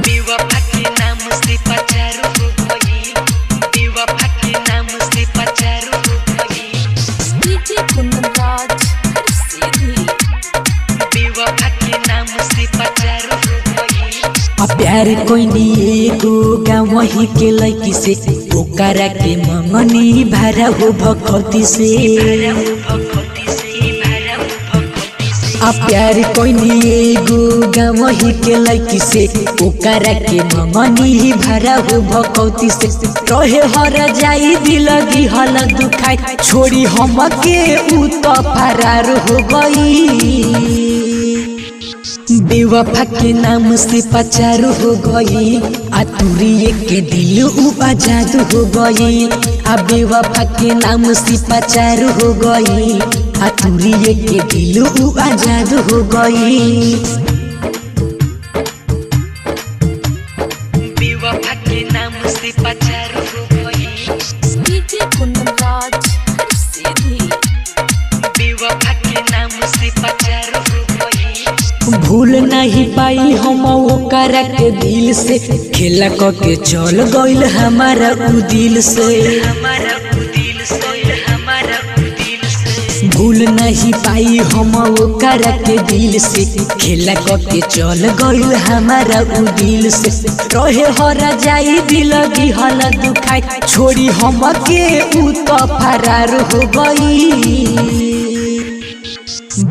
बेवफा के नाम से पचारू हो गई, बेवफा के नाम से पचारू हो गई। डीजे कुंदराज सीधी बेवफा के नाम से पचारू हो गई। प्यार कोई एगो गाँव वही के लड़की से ओकरा के मंगनी भरा हो भक्ति से। प्यार कोई एगो गाँव वही के लड़की से ओकरा के मंगनी भरा हो भक्ति से। रहे हर जाई दिल दिहल दुखाई छोड़ी हम के उ तो फरार हो गई। बेवफा के नाम से पचार हो गई तुरिये के दिल उ आजाद हो गई। बेवफा के नाम से पचार हो गई तुरिये के दिल उ आजाद हो गई। बेवफा के नाम से पचार हो गई। डीजे कुंदराज सीधी बेवफा के नाम से पचार हो गई। भूल नहीं पाई हम ओकरा के दिल से खेला क के चल गइल हमारा उ दिल से। हमारा उ दिल से, हमारा उ दिल से। भूल नहीं पाई हम ओकरा के दिल से खेला क के चल गइल हमारा उ दिल से। रहे हर जाई दिल दिहल दुखाई छोड़ी हम के उ तो फरार हो गई।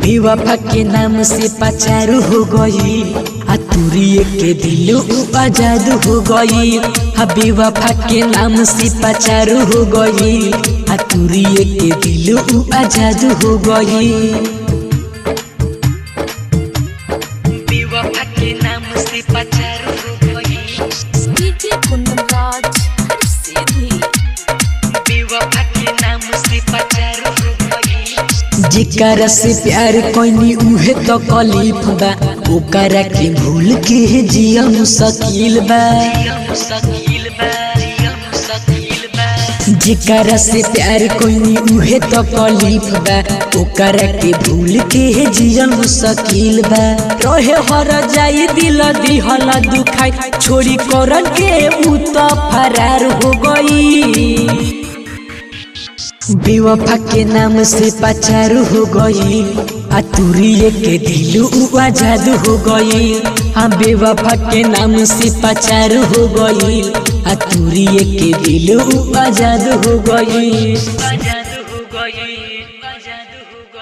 बेवफा के नाम से पचार हो गई तुरिये के दिल उ आजाद हो गई। बेवफा के नाम से पचार हो गई तुरिये के दिल उ आजाद हो गई। बेवफा के नाम से पचार हो गई। डीजे कुंदराज सीधी बेवफा के नाम से पचार हो गई। जेकरा से प्यार कोई उहे तो कलीफ बा ओकरा के भूल के जिया मुश्किल बा। मुश्किल बा, मुश्किल बा। जेकरा से प्यार कोई उहे तो कलीफ बा ओकरा के भूल के जिया मुश्किल बा। रहे हर जाई दिल दिहल दुखाई छोड़ी करन के उ तो फरार हो गई। बेवफा के नाम से पचार हो गई तुरिये के दिल उ आजाद हो गई। बेवफा के नाम से पचार हो गई तुरिये के दिल उ आजाद हो गई। आजाद हो गई, आजाद